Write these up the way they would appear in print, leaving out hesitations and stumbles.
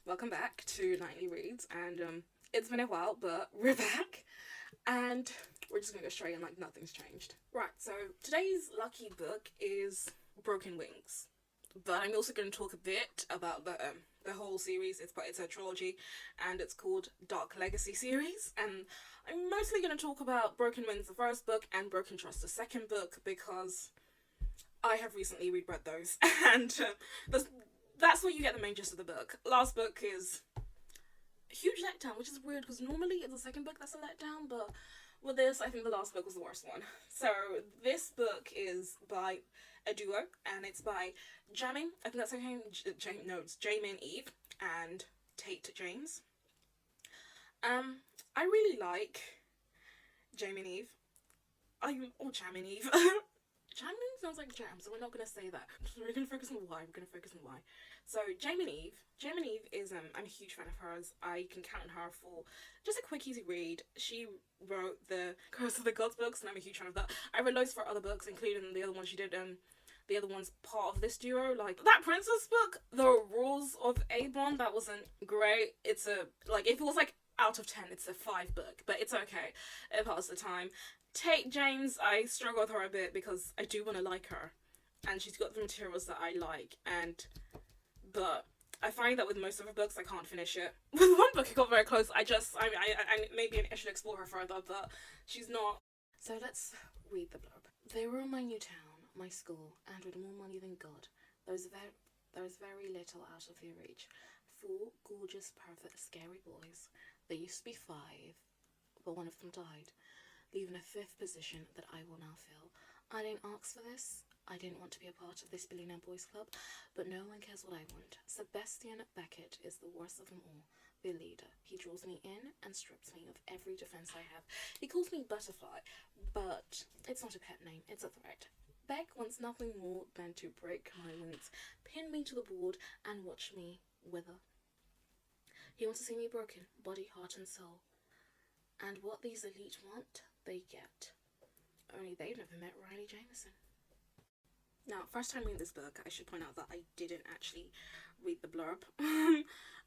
welcome back to Nightly Reads, and it's been a while, but we're back, and we're just gonna go straight in like nothing's changed. Right, so today's lucky book is Broken Wings, but I'm also going to talk a bit about the whole series. It's a trilogy, and it's called Dark Legacy series, and I'm mostly going to talk about Broken Wings, the first book, and Broken Trust, the second book, because I have recently reread those, and that's where you get the main gist of the book. Last book is a huge letdown, which is weird because normally it's the second book that's a letdown, but with this, I think the last book was the worst one. So this book is by a duo, and it's by Jaymin, I think that's her name. It's Jaymin Eve and Tate James. I really like Jaymin Eve. Jaymin Eve. Jaymin sounds like jam, so we're not going to say that. We're going to focus on why. So, Jaymin Eve is, I'm a huge fan of hers. I can count on her for just a quick, easy read. She wrote the Curse of the Gods books, and I'm a huge fan of that. I read loads for other books, including the other ones she did, the other one's part of this duo, like that princess book, The Rules of Avon, that wasn't great. It's if it was like out of 10, it's a 5 book, but it's okay. It passes the time. Tate James, I struggle with her a bit because I do want to like her, and she's got the materials that I like, but I find that with most of her books I can't finish it. With one book I got very close. I maybe I should explore her further, but she's not. So let's read the blurb. They were in my new town, my school, and with more money than God. There was very little out of their reach. 4 gorgeous, perfect, scary boys. There used to be 5, but one of them died, leaving a 5th position that I will now fill. I didn't ask for this. I didn't want to be a part of this billionaire boys club, but no one cares what I want. Sebastian Beckett is the worst of them all, the leader. He draws me in and strips me of every defense I have. He calls me Butterfly, but it's not a pet name, it's a threat. Beck wants nothing more than to break my wings, pin me to the board, and watch me wither. He wants to see me broken, body, heart, and soul. And what these elite want, they get. Only they've never met Riley Jameson. Now, first time reading this book, I should point out that I didn't actually read the blurb.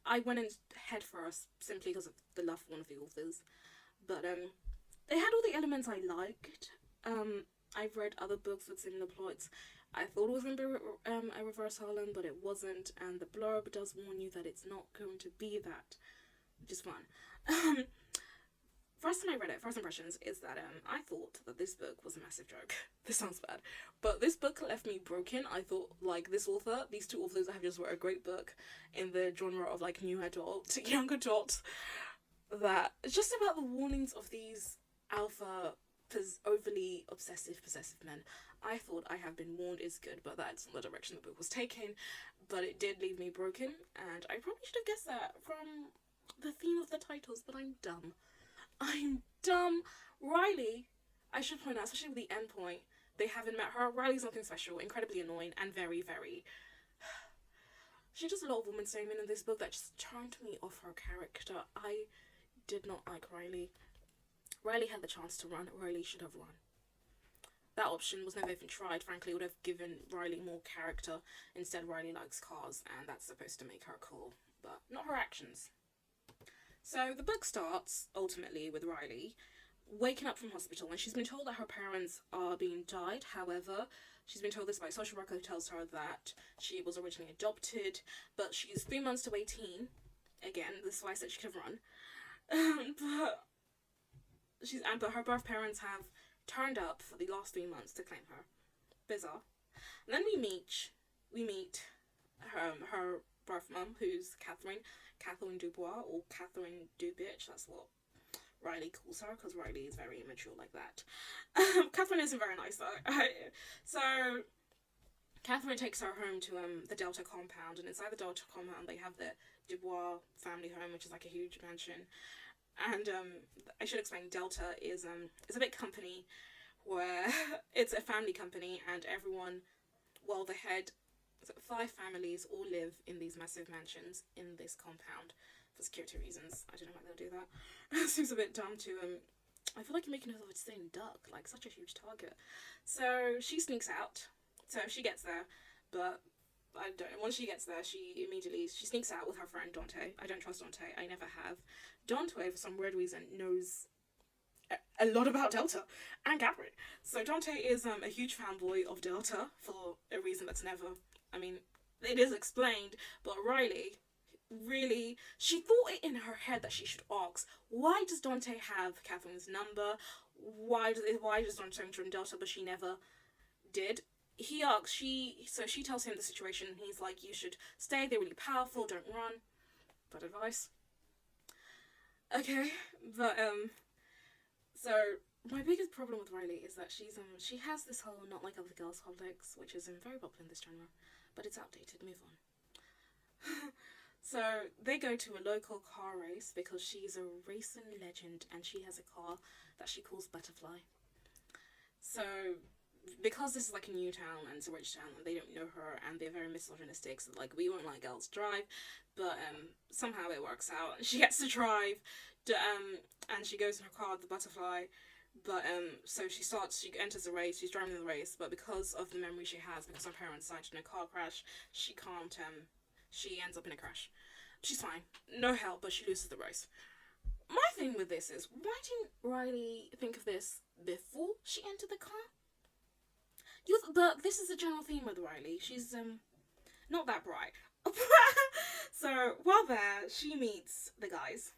I went in head first simply because of the love for one of the authors. But they had all the elements I liked. I've read other books with similar plots. I thought it was going to be a reverse Harlem, but it wasn't. And the blurb does warn you that it's not going to be that, which is fun. First time I read it, first impressions, is that I thought that this book was a massive joke. This sounds bad. But this book left me broken. I thought, like, these 2 authors have just wrote a great book in the genre of, like, new adult, young adult, that it's just about the warnings of these alpha, overly obsessive, possessive men. I thought I Have Been Warned is good, but that's not the direction the book was taken. But it did leave me broken, and I probably should have guessed that from the theme of the titles, but I'm dumb. Riley, I should point out, especially with the end point, they haven't met her. Riley's nothing special, incredibly annoying, and very, very... She does a lot of woman shaming in this book that just turned me off her character. I did not like Riley. Riley had the chance to run. Riley should have run. That option was never even tried. Frankly, it would have given Riley more character. Instead, Riley likes cars, and that's supposed to make her cool, but not her actions. So the book starts, ultimately, with Riley waking up from hospital, and she's been told that her parents are being died. However, she's been told this by a social worker who tells her that she was originally adopted, but she's 3 months to 18. Again, this is why I said she could have run. But her birth parents have turned up for the last 3 months to claim her. Bizarre. And then we meet her birth mum, who's Catherine Dubois, or Catherine Dubitch, that's what Riley calls her, because Riley is very immature like that. Catherine isn't very nice, though. So, Catherine takes her home to the Delta compound, and inside the Delta compound they have the Dubois family home, which is like a huge mansion. And I should explain, Delta is a big company where it's a family company, and everyone, well, the head... 5 families all live in these massive mansions in this compound for security reasons. I don't know why they'll do that. It seems a bit dumb to I feel like you're making it of a same duck, like such a huge target. So she sneaks out. So she gets there, but I don't know. Once she gets there, she sneaks out with her friend Dante. I don't trust Dante. I never have. Dante, for some weird reason, knows a lot about Delta and Catherine. So Dante is a huge fanboy of Delta for a reason that's never, I mean, it is explained, but Riley, really, she thought it in her head that she should ask, why does Dante have Catherine's number? Why does Dante join Delta, but she never did? He asks, so she tells him the situation, and he's like, you should stay, they're really powerful, don't run. Bad advice. Okay, but, so my biggest problem with Riley is that she has this whole not like other girls complex, which is very popular in this genre, but it's outdated, move on. So they go to a local car race because she's a racing legend and she has a car that she calls Butterfly. So because this is like a new town and it's a rich town and they don't know her and they're very misogynistic, so like, we won't let girls drive, but somehow it works out. She gets to drive, and she goes in her car, the Butterfly, but so she enters the race, she's driving the race, but because of the memory she has, because her parents died in a car crash, she can't, she ends up in a crash. She's fine, no help, but she loses the race. My thing with this is, why didn't Riley think of this before she entered the car? But this is the general theme with Riley. She's not that bright. So while there, she meets the guys,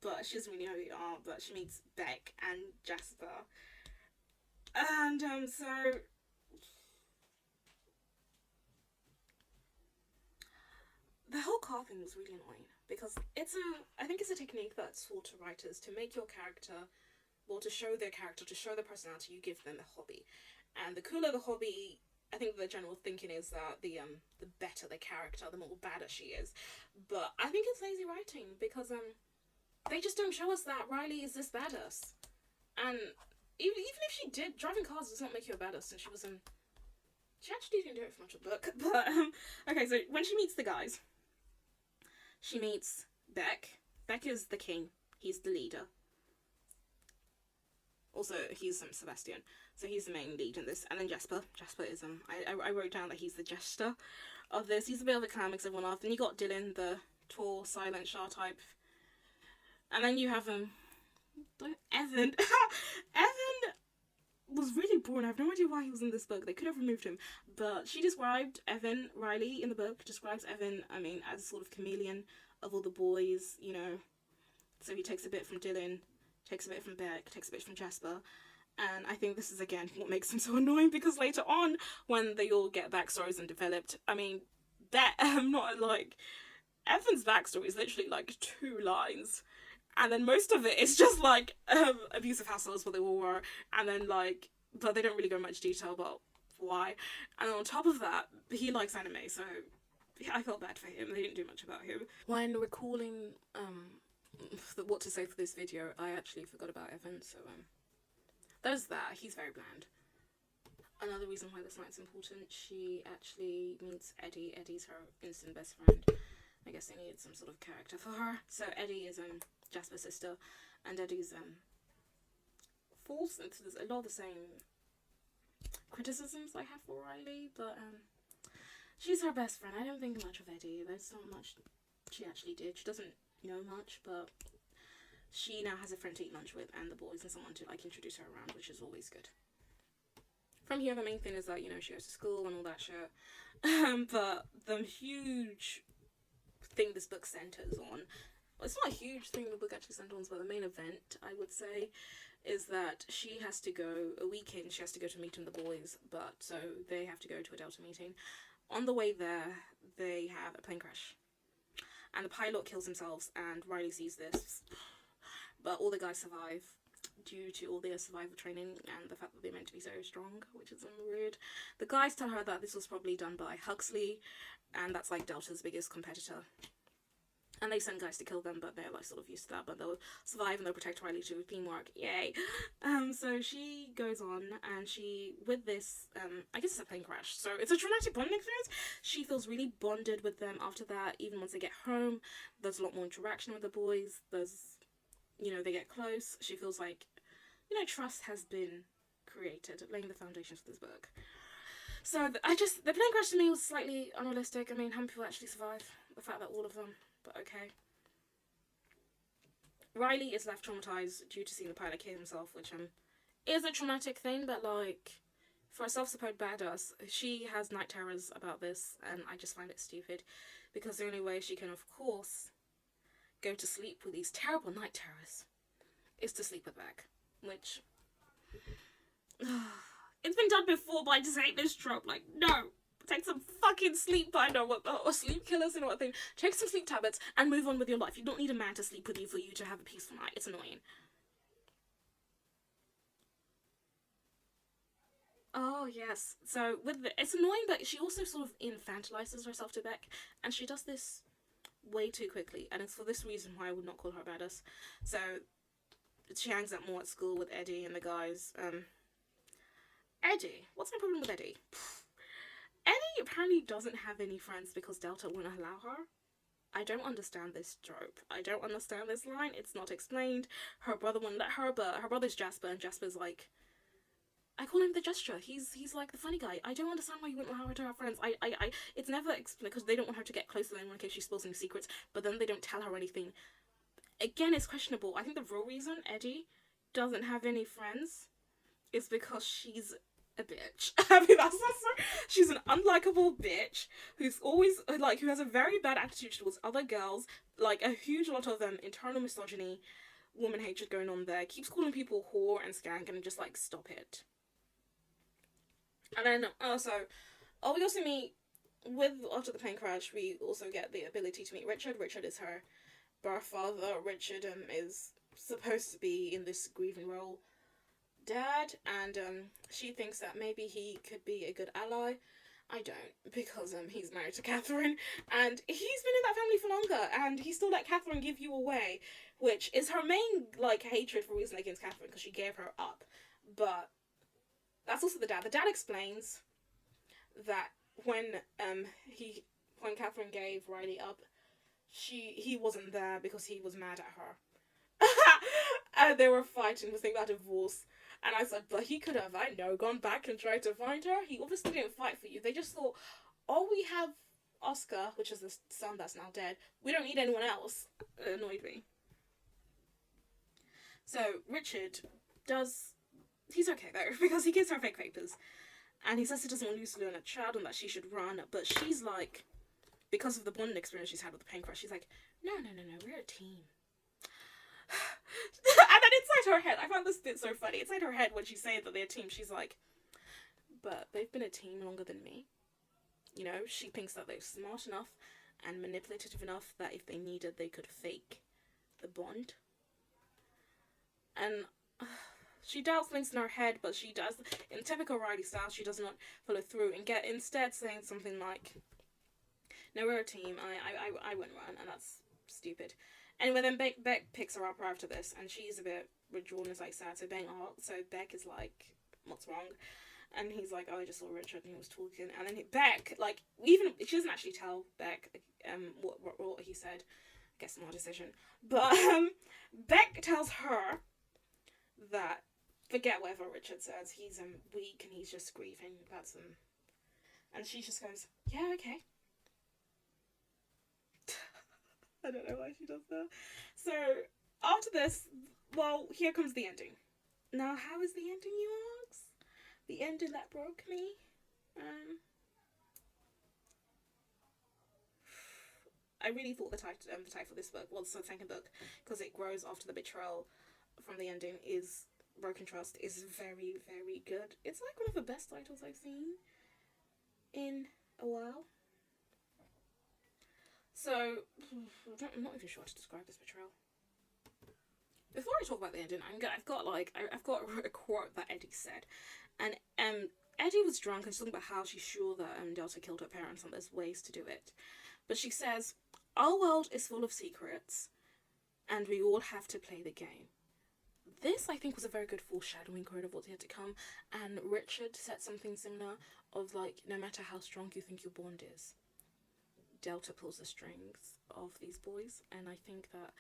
but she doesn't really know who they are. But she meets Beck and Jasper, and so the whole car thing was really annoying because I think it's a technique that's taught to writers to make your character, well, to show their character, to show their personality, you give them a hobby. And the cooler the hobby, I think the general thinking is that the better the character, the more badder she is. But I think it's lazy writing because they just don't show us that Riley is this badass. And even if she did, driving cars does not make you a badass. And she actually didn't do it for much of the book. But okay, so when she meets the guys, she meets Beck. Beck is the king. He's the leader. Also, he's Sebastian, so he's the main lead in this. And then Jasper. Jasper is I wrote down that he's the jester of this. He's a bit of a clown, makes everyone laugh. Then you got Dylan, the tall, silent Shah type. And then you have Evan. Evan was really boring. I have no idea why he was in this book. They could have removed him. But she described Evan, Riley in the book describes Evan, as a sort of chameleon of all the boys, you know. So he takes a bit from Dylan, takes a bit from Beck, takes a bit from Jasper. And I think this is, again, what makes him so annoying, because later on, when they all get backstories and developed, Evan's backstory is literally like 2 lines. And then most of it is just like abusive households, what they all were. And then but they don't really go in much detail about why. And on top of that, he likes anime, so I felt bad for him. They didn't do much about him. When recalling what to say for this video, I actually forgot about Evan, so there's that. He's very bland. Another reason why this night's important, she actually meets Eddie. Eddie's her instant best friend. I guess they needed some sort of character for her. So Eddie is Jasper's sister, and Eddie's falls into a lot of the same criticisms I have for Riley, but she's her best friend. I don't think much of Eddie. There's not much she actually did. She doesn't know much, but she now has a friend to eat lunch with and the boys and someone to introduce her around, which is always good. From here, the main thing is that, she goes to school and all that shit. But the huge thing this book centers on, well, it's not a huge thing the book actually centers on, but the main event, I would say, is that she has to go a weekend. She has to go to meeting the boys, but so they have to go to a Delta meeting. On the way there, they have a plane crash, and the pilot kills himself, and Riley sees this, but all the guys survive due to all their survival training and the fact that they're meant to be so strong, which is weird. The guys tell her that this was probably done by Huxley, and that's Delta's biggest competitor. And they send guys to kill them, but they're sort of used to that, but they'll survive and they'll protect Riley too with teamwork. Yay! So she goes on, and she, with this, I guess it's a plane crash, so it's a traumatic bonding experience. She feels really bonded with them after that. Even once they get home, there's a lot more interaction with the boys. There's, they get close. She feels like, trust has been created, laying the foundations for this book. So the plane crash to me was slightly unrealistic. I mean, how many people actually survive? The fact that all of them, but okay. Riley is left traumatized due to seeing the pilot kill himself, which is a traumatic thing, but like, for a self-supposed badass, she has night terrors about this, and I just find it stupid, because the only way she can, of course, go to sleep with these terrible night terrors is to sleep with Beck, which it's been done before, but I just hate this trope. Like, no, take some fucking sleep binder or sleep killers and what thing. Take some sleep tablets and move on with your life. You don't need a man to sleep with you for you to have a peaceful night. It's annoying. Oh yes. So it's annoying, but she also sort of infantilizes herself to Beck, and she does this way too quickly, and it's for this reason why I would not call her badass. So she hangs out more at school with Eddie and the guys. Eddie, what's my problem with Eddie? Eddie apparently doesn't have any friends because Delta won't allow her. I don't understand this trope. I don't understand this line. It's not explained. Her brother won't let her, but her brother's Jasper, and Jasper's like, I call him the gesture. He's like the funny guy. I don't understand why you wouldn't allow her to have friends. It's never explained, because they don't want her to get close to them in case she spills any secrets, but then they don't tell her anything. Again, it's questionable. I think the real reason Eddie doesn't have any friends is because she's a bitch. I mean, she's an unlikable bitch who's always, like, who has a very bad attitude towards other girls, like, a huge lot of internal misogyny, woman hatred going on there, keeps calling people whore and skank, and just, like, stop it. And then, also, we also meet, after the plane crash, we also get the ability to meet Richard. Richard is her birth father. Richard is supposed to be in this grieving role dad, and she thinks that maybe he could be a good ally. I don't, because he's married to Catherine, and he's been in that family for longer, and he still let Catherine give you away, which is her main, like, hatred for reason against Catherine, because she gave her up. But that's also the dad. The dad explains that when Catherine gave Riley up, he wasn't there because he was mad at her. And they were fighting, was thinking about divorce. And I said, but he could have, I know, gone back and tried to find her. He obviously didn't fight for you. They just thought, oh, we have Oscar, which is the son that's now dead. We don't need anyone else. It annoyed me. So Richard he's okay though, because he gives her fake papers. And he says he doesn't want Lucy to learn a child and that she should run. But she's like, because of the bonding experience she's had with the plane crash, she's like, no, we're a team. And then inside her head, I found this bit so funny. Inside her head, when she's saying that they're a team, she's like, but they've been a team longer than me. You know, she thinks that they're smart enough and manipulative enough that if they needed, they could fake the bond. And she doubts things in her head, but she does, in typical Riley style, she does not follow through and get instead saying something like, no, we're a team, I wouldn't run, and that's stupid. Anyway, then Beck picks her up after this, and she's a bit withdrawn, is like sad. So Beck is like, what's wrong? And he's like, oh, I just saw Richard and he was talking. And then Beck, like, even she doesn't actually tell Beck what he said. I guess my decision. But Beck tells her that forget whatever Richard says. He's weak and he's just grieving. That's and she just goes, yeah, okay. I don't know why she does that. So, after this, well, here comes the ending. Now, how is the ending, you ask? The ending that broke me? I really thought the title for this book, well, the second book, because it grows after the betrayal from the ending, is Broken Trust, is very, very good. It's like one of the best titles I've seen in a while. So, I'm not even sure how to describe this betrayal. Before I talk about the ending, I've got a quote that Eddie said, and Eddie was drunk and she's talking about how she's sure that Delta killed her parents and there's ways to do it, but she says, our world is full of secrets, and we all have to play the game. This, I think, was a very good foreshadowing quote of what's yet to come, and Richard said something similar of like, no matter how strong you think your bond is, Delta pulls the strings of these boys, and I think that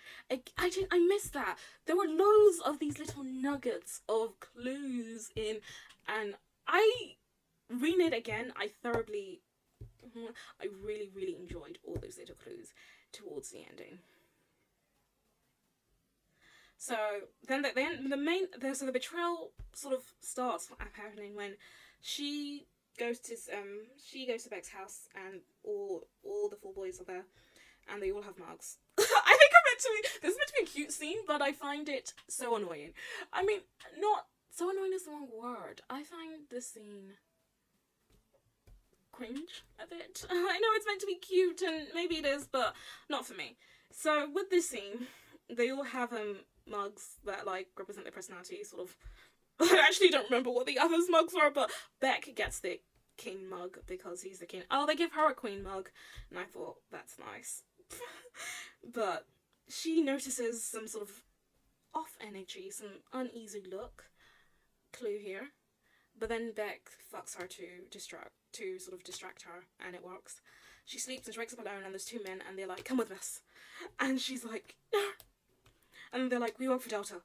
I missed that. There were loads of these little nuggets of clues in, and I reading it again, I really, really enjoyed all those little clues towards the ending. So then the betrayal sort of starts happening when she goes to Beck's house, and all the four boys are there, and they all have mugs. I think this is meant to be a cute scene, but I find it so annoying. I mean, not so annoying is the wrong word. I find this scene cringe a bit. I know it's meant to be cute, and maybe it is, but not for me. So with this scene, they all have mugs that like represent their personality, sort of. I actually don't remember what the others' mugs are, but Beck gets the king mug because he's the king. Oh, they give her a queen mug, and I thought that's nice. But she notices some sort of off energy, some uneasy look clue here. But then Beck fucks her to sort of distract her, and it works. She sleeps and she wakes up alone, and there's two men, and they're like, "Come with us," and she's like, "No," and they're like, "We work for Delta.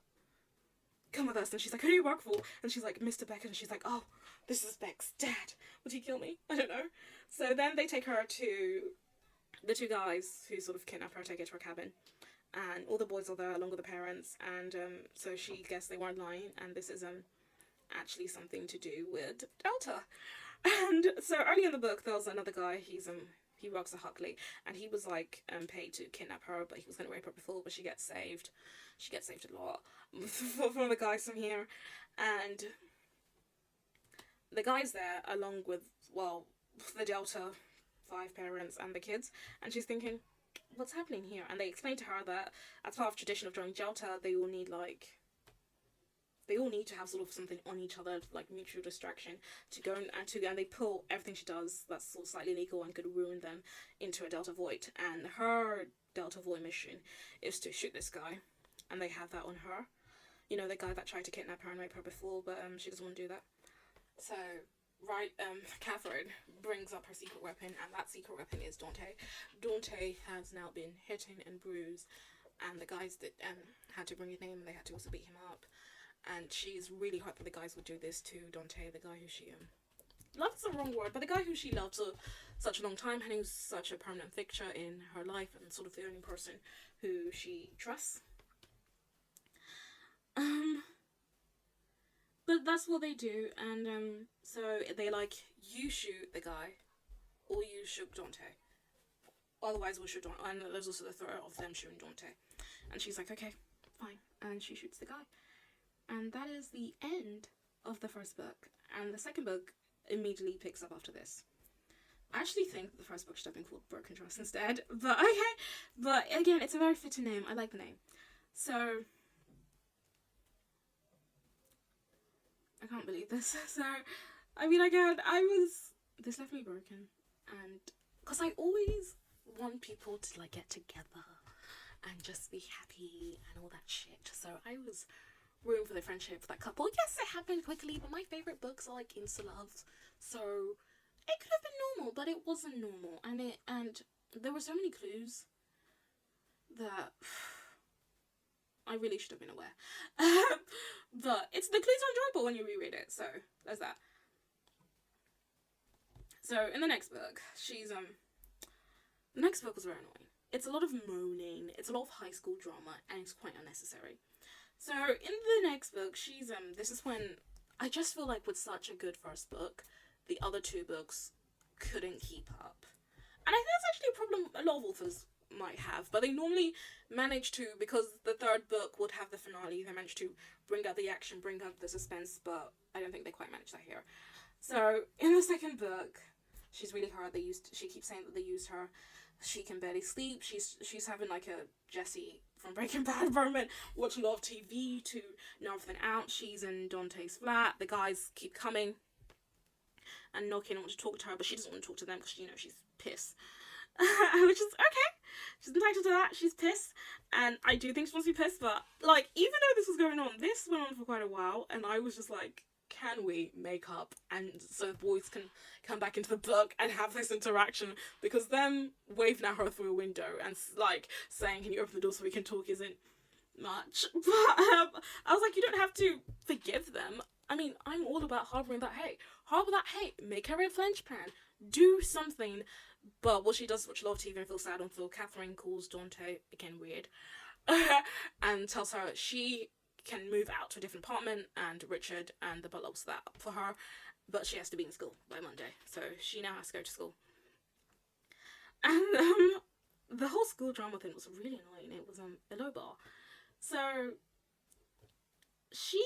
Come with us." And she's like, "Who do you work for?" And she's like, "Mr. Beck," and she's like, "Oh, this is Beck's dad. Would he kill me? I don't know." So then they take her to the two guys who sort of kidnap her, take her to her cabin, and all the boys are there along with the parents, and so she guessed they weren't lying, and this is actually something to do with Delta. And so early in the book, there was another guy. He works at Huckley, and he was like paid to kidnap her, but he was going to rape her before, but she gets saved. She gets saved a lot from the guys from here, and the guys there, along with the Delta 5 parents and the kids, and she's thinking, what's happening here? And they explain to her that as part of tradition of joining Delta, they all need to have sort of something on each other, like mutual distraction, to go and they pull everything she does that's sort of slightly illegal and could ruin them into a Delta Void. And her Delta Void mission is to shoot this guy, and they have that on her. You know, the guy that tried to kidnap her and rape her before, but she doesn't want to do that. So, Catherine brings up her secret weapon, and that secret weapon is Dante. Dante has now been hidden and bruised, and the guys that had to bring his name, and they had to also beat him up. And she's really hurt that the guys would do this to Dante, the guy who she love's the wrong word, but the guy who she loved for such a long time, and who's such a permanent fixture in her life, and sort of the only person who she trusts. But that's what they do, and so they like, you shoot the guy, or you shoot Dante. Otherwise we'll shoot Dante. And there's also the threat of them shooting Dante. And she's like, okay, fine. And she shoots the guy. And that is the end of the first book. And the second book immediately picks up after this. I actually think that the first book should have been called Broken Trust instead. But okay. But again, it's a very fitting name. I like the name. So I can't believe this. So, I mean, again, this left me broken. And, because I always want people to, like, get together and just be happy and all that shit. So, I was rooting for the friendship for that couple. Yes, it happened quickly, but my favourite books are, like, insta-loves. So, it could have been normal, but it wasn't normal. And there were so many clues that I really should have been aware. But the clues are enjoyable when you reread it, so there's that. So in the next book, the next book was very annoying. It's a lot of moaning, it's a lot of high school drama, and it's quite unnecessary. So in the next book, this is when I just feel like with such a good first book, the other two books couldn't keep up. And I think that's actually a problem a lot of authors might have, but they normally manage to, because the third book would have the finale, they manage to bring out the action, bring out the suspense, but I don't think they quite managed that here. So in the second book, she's really hurt. She keeps saying that they used her. She can barely sleep. She's having like a Jessie from Breaking Bad moment, watching a lot of TV to know everything out. She's in Dante's flat. The guys keep coming and knocking and want to talk to her, but she doesn't want to talk to them because she's pissed. Which is okay. She's entitled to that. She's pissed, and I do think she wants to be pissed. But like, even though this was going on, this went on for quite a while, and I was just like, can we make up, and so the boys can come back into the book and have this interaction? Because them waving at her through a window and like saying, "Can you open the door so we can talk?" isn't much. But I was like, you don't have to forgive them. I mean, I'm all about harbouring that, hey, harbor that hate, make her revenge plan, do something. But what she does is watch a lot of TV and feel sad until Catherine calls Dante, again weird, and tells her she can move out to a different apartment, and Richard and the butler will set that up for her, but she has to be in school by Monday, so she now has to go to school. And the whole school drama thing was really annoying. It was a low bar. So she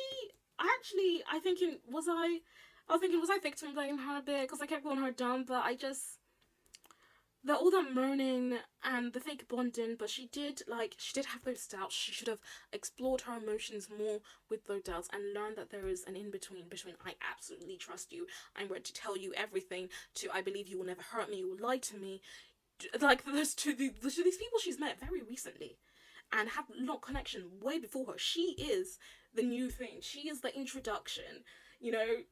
actually, was I victim blaming her a bit because I kept calling her dumb, but all that moaning and the fake bonding, but she did have those doubts. She should have explored her emotions more with those doubts and learned that there is an in-between between I absolutely trust you, I'm ready to tell you everything, to I believe you will never hurt me, you will lie to me. Like, there's to these people she's met very recently and have a lot of connection way before her. She is the new thing. She is the introduction, you know,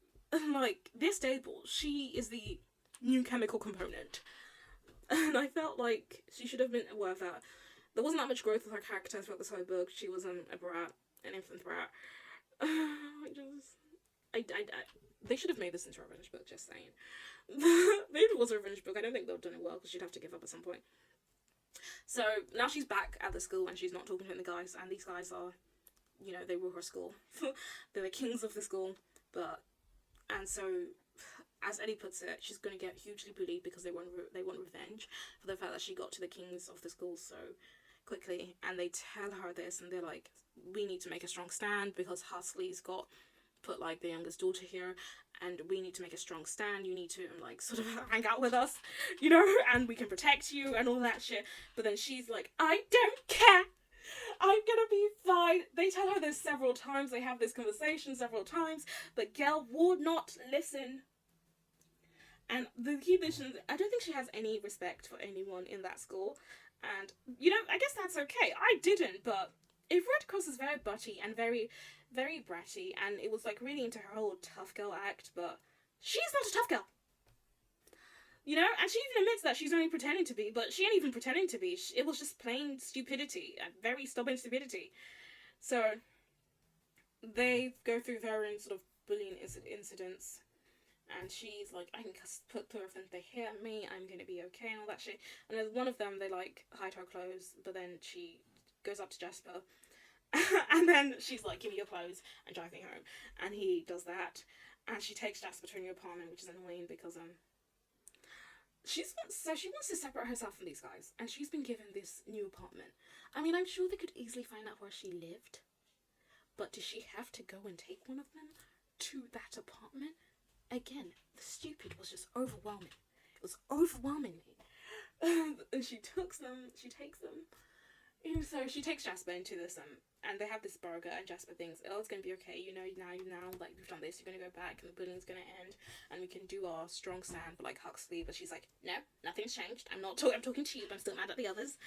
like, they're stable. She is the new chemical component. And I felt like she should have been aware of that. There wasn't that much growth with her character throughout this whole book. She was a brat, an infant brat. They should have made this into a revenge book, just saying. Maybe it was a revenge book. I don't think they've done it well because she'd have to give up at some point. So now she's back at the school and she's not talking to the guys, and these guys are, you know, they rule her school. They're the kings of the school, and so, as Ellie puts it, she's going to get hugely bullied because they want revenge for the fact that she got to the kings of the school so quickly, and they tell her this, and they're like, we need to make a strong stand because Huxley's put like the youngest daughter here, and we need to make a strong stand. You need to like sort of hang out with us, you know, and we can protect you and all that shit. But then she's like, I don't care, I'm gonna be fine. They tell her this several times, they have this conversation several times, but Gail would not listen. And the key thing is, I don't think she has any respect for anyone in that school. And, you know, I guess that's okay. I didn't, but it read across as very butty and very, very bratty, and it was like really into her whole tough girl act, but she's not a tough girl. You know, and she even admits that she's only pretending to be, but she ain't even pretending to be. It was just plain stupidity, and very stubborn stupidity. So, they go through varying sort of bullying incidents, and she's like, I can put everything, they hear me, I'm gonna be okay, and all that shit. And then one of them, they like hide her clothes, but then she goes up to Jasper, and then she's like, give me your clothes, and drive me home. And he does that, and she takes Jasper to a new apartment, which is annoying because she wants to separate herself from these guys, and she's been given this new apartment. I mean, I'm sure they could easily find out where she lived, but does she have to go and take one of them to that apartment? Again, the stupid was just overwhelming. It was overwhelming me. And she takes them. And so she takes Jasper into this, and they have this burger, and Jasper thinks, oh, it's going to be okay, you know, now, like, we've done this, you're going to go back, and the bullying's going to end, and we can do our strong stand, but like Huxley. But she's like, no, nothing's changed, I'm talking to you, but I'm still mad at the others.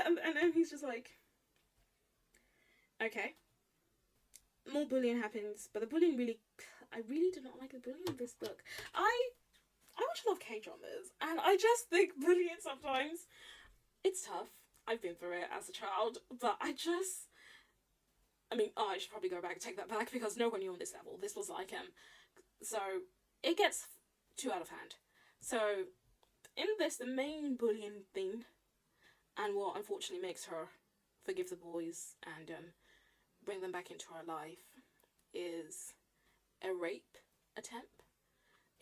And then he's just like, okay. More bullying happens, but the bullying I really do not like the bullying in this book. I watch a lot of K-dramas, and I just think bullying sometimes, it's tough. I've been through it as a child, but I should probably go back and take that back, because no one knew on this level. This was like, so it gets too out of hand. So, in this, the main bullying thing, and what unfortunately makes her forgive the boys and bring them back into her life, is a rape attempt,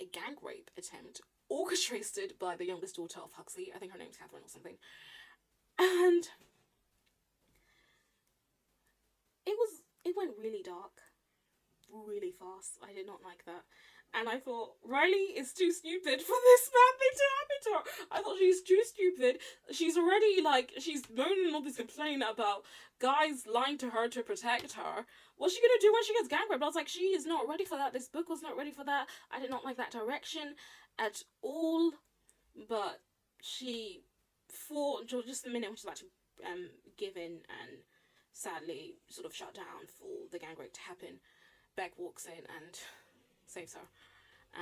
a gang rape attempt, orchestrated by the youngest daughter of Huxley. I think her name's Catherine or something. And it went really dark, really fast. I did not like that. And I thought, Riley is too stupid for this bad thing to happen to her. I thought she's too stupid. She's already, like, she's moaning all this complaint about guys lying to her to protect her. What's she gonna do when she gets gang raped? I was like, she is not ready for that. This book was not ready for that. I did not like that direction at all. But she fought until just the minute when she's about to give in and sadly sort of shut down for the gang rape to happen. Beck walks in and saves her,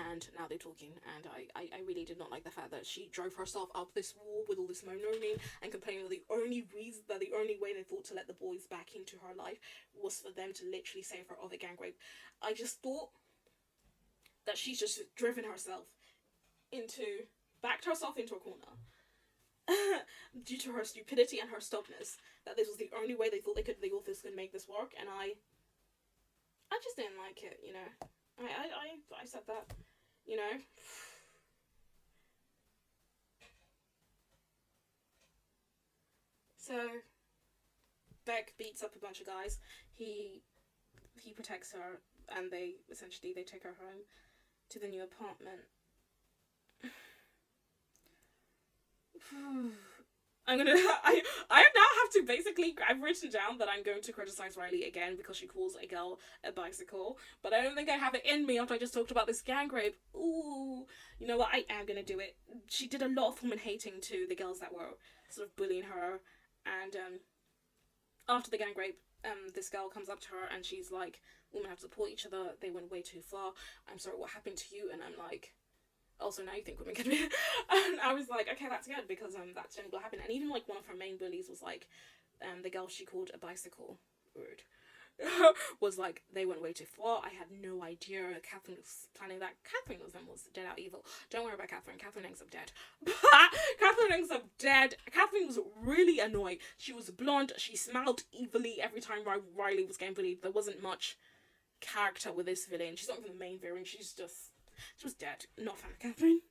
and now they're talking, and I really did not like the fact that she drove herself up this wall with all this moaning and complaining that the only way they thought to let the boys back into her life was for them to literally save her of a gang rape. I just thought, that she's just driven herself backed herself into a corner due to her stupidity and her stubbornness, that this was the only way they thought this could make this work. And I just didn't like it, you know. I said that, you know. So Beck beats up a bunch of guys. He protects her, and they take her home to the new apartment. I now have to basically, I've written down that I'm going to criticize Riley again because she calls a girl a bicycle, but I don't think I have it in me after I just talked about this gang rape. Ooh, you know what, I am gonna do it. She did a lot of woman hating to the girls that were sort of bullying her, and after the gang rape, this girl comes up to her and she's like, women have to support each other, they went way too far, I'm sorry, what happened to you? And I'm like, also now you think women can be, and I was like, okay, that's good, because that's generally what happened. And even like one of her main bullies was like, the girl she called a bicycle, rude, was like, they went way too far. I had no idea Catherine was planning that. Catherine was dead out evil. Don't worry about Catherine. Catherine ends up dead. Catherine ends up dead. Catherine was really annoying. She was blonde. She smiled evilly every time Riley was getting bullied. There wasn't much character with this villain. She's not even the main villain. She was dead. Not a fan of Catherine.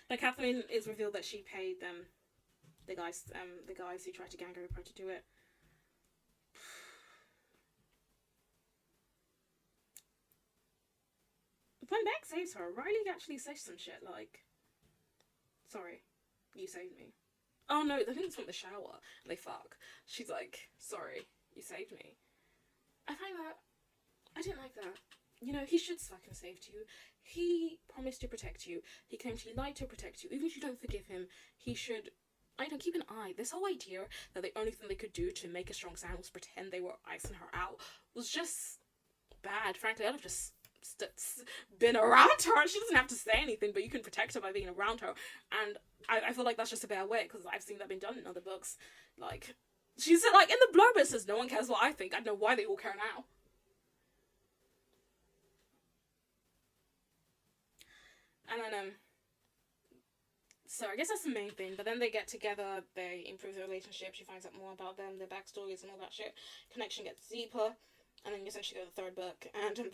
But Catherine is revealed that she paid the guys who tried to gang rape her to do it. When Beck saves her, Riley actually says some shit like, sorry, you saved me. Oh no, I think it's from the shower. And they fuck. She's like, sorry, you saved me. I didn't like that. You know, he should fucking saved you. He promised to protect you. He claimed he lied to protect you. Even if you don't forgive him, he should, keep an eye. This whole idea that the only thing they could do to make a strong sound was pretend they were icing her out was just bad. Frankly, I'd have just been around her. She doesn't have to say anything, but you can protect her by being around her. And I feel like that's just a bad way, because I've seen that been done in other books. Like, she said, like, in the blurb it says, no one cares what I think. I don't know why they all care now. And then, so I guess that's the main thing. But then they get together, they improve their relationship, she finds out more about them, their backstories and all that shit. Connection gets deeper. And then you essentially go to the third book. And in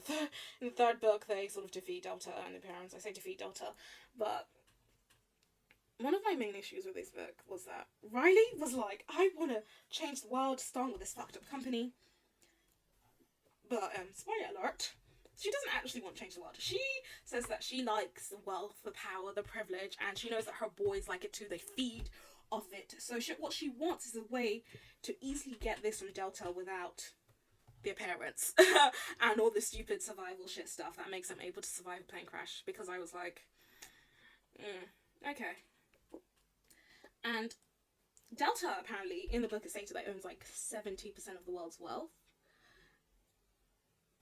the third book, they sort of defeat Delta and the parents. I say defeat Delta. But one of my main issues with this book was that Riley was like, I want to change the world, start with this fucked up company. But, spoiler alert, she doesn't actually want to change the world. She says that she likes the wealth, the power, the privilege, and she knows that her boys like it too. They feed off it. So what she wants is a way to easily get this from Delta without their parents and all the stupid survival shit stuff that makes them able to survive a plane crash. Because I was like, okay. And Delta, apparently, in the book is stated that owns like 70% of the world's wealth.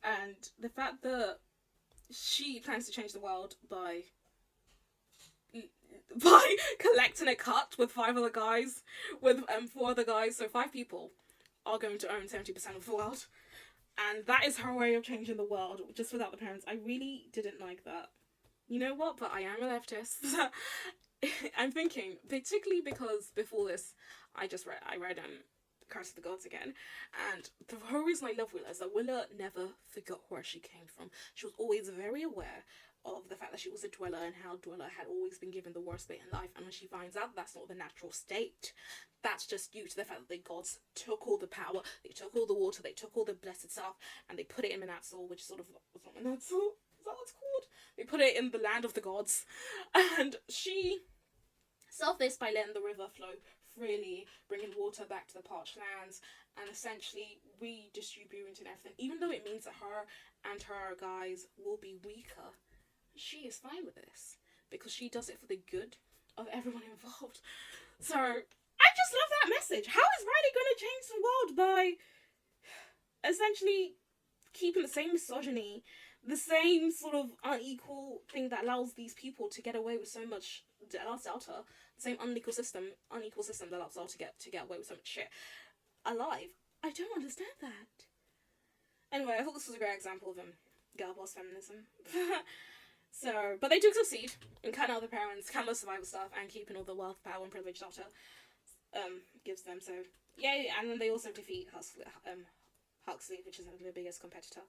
And the fact that she plans to change the world by collecting a cut with 5 other guys, with 4 other guys, so 5 people are going to own 70% of the world. And that is her way of changing the world, just without the parents. I really didn't like that. You know what? But I am a leftist. I'm thinking, particularly because before this, I read Curse of the Gods again, and the whole reason I love Willa is that Willa never forgot where she came from. She was always very aware of the fact that she was a dweller and how dweller had always been given the worst fate in life, and when she finds out that's not the natural state, that's just due to the fact that the gods took all the power, they took all the water, they took all the blessed stuff, and they put it in Manassal, which is sort of, was not Manassal? Is that what it's called? They put it in the land of the gods, and she solved this by letting the river flow freely, bringing water back to the parched lands, and essentially redistributing everything. Even though it means that her and her guys will be weaker, she is fine with this, because she does it for the good of everyone involved. So, I just love that message. How is Riley going to change the world by essentially keeping the same misogyny, the same sort of unequal thing that allows these people to get away with so much, allows Delta, the same unequal system that allows Delta to get away with so much shit alive? I don't understand that. Anyway, I thought this was a great example of girl boss feminism. So, but they do succeed in cutting out the parents, countless survival stuff, and keeping all the wealth, power, and privilege daughter gives them. So, yay! And then they also defeat Huxley, which is their biggest competitor.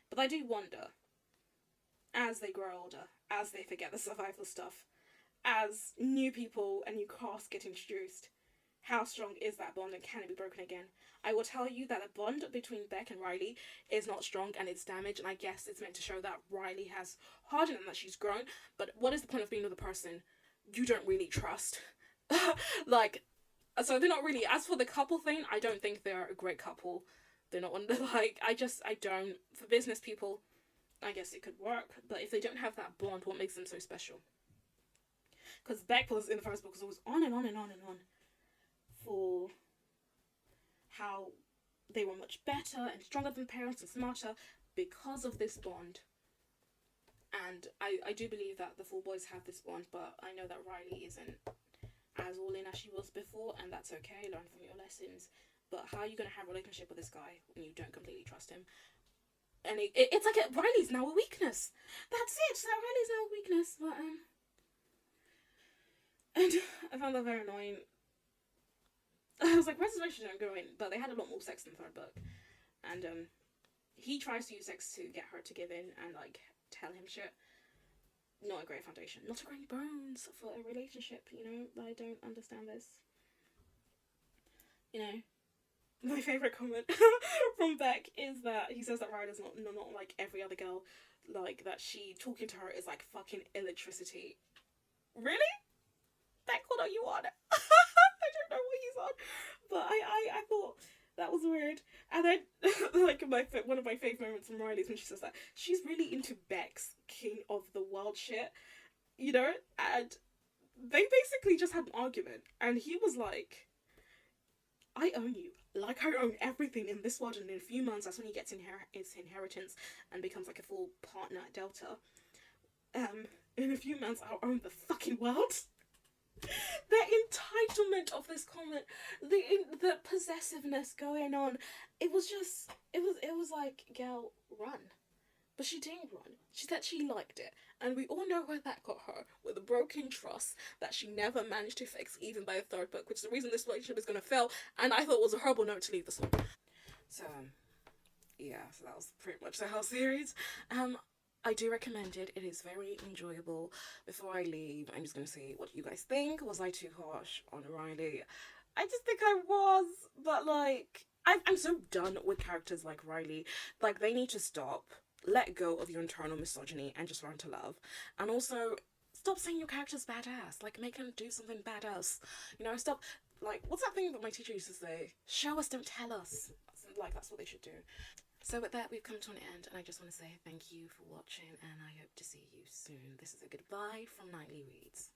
But I do wonder, as they grow older, as they forget the survival stuff, as new people and new casts get introduced, how strong is that bond and can it be broken again? I will tell you that the bond between Beck and Riley is not strong and it's damaged, and I guess it's meant to show that Riley has hardened and that she's grown, but what is the point of being with a person you don't really trust? Like, so they're not really, as for the couple thing, I don't think they're a great couple. They're not one, like, I don't, for business people, I guess it could work, but if they don't have that bond, what makes them so special? Because Beck was, in the first book, was always on and on and on and on for how they were much better and stronger than parents and smarter because of this bond. And I do believe that the four boys have this bond, but I know that Riley isn't as all in as she was before, and that's okay, learn from your lessons. But how are you going to have a relationship with this guy when you don't completely trust him? And it's like Riley's now a weakness. That's it, so Riley's now a weakness. But and I found that very annoying. I was like, where's this relationship going? But they had a lot more sex in the third book. And he tries to use sex to get her to give in and like tell him shit. Not a great foundation. Not a great bones for a relationship, you know? I don't understand this. You know? My favourite comment from Beck is that he says that Ryder's not like every other girl. Like, that she talking to her is like fucking electricity. Really? Beck, what are you on? I don't know what he's on. But I thought that was weird. And then, like, one of my favourite moments from Riley is when she says that she's really into Beck's king of the world shit. You know? And they basically just had an argument. And he was like, I own you. Like, I own everything in this world. And in a few months, that's when he gets his inheritance and becomes like a full partner at Delta. In a few months, I'll own the fucking world. The entitlement of this comment, the possessiveness going on, it was like, girl, run. But she didn't run. She said she liked it. And we all know where that got her, with a broken trust that she never managed to fix, even by the third book, which is the reason this relationship is going to fail, and I thought it was a horrible note to leave this one. So, yeah, so that was pretty much the whole series. I do recommend it. It is very enjoyable. Before I leave, I'm just going to say, what do you guys think? Was I too harsh on Riley? I just think I was, but like, I'm so done with characters like Riley. Like, they need to stop. Let go of your internal misogyny and just learn to love. And also, stop saying your character's badass. Like, make him do something badass. You know, stop, like, what's that thing that my teacher used to say? Show us, don't tell us. Like, that's what they should do. So with that, we've come to an end, and I just want to say thank you for watching, and I hope to see you soon. This is a goodbye from Nightly Reads.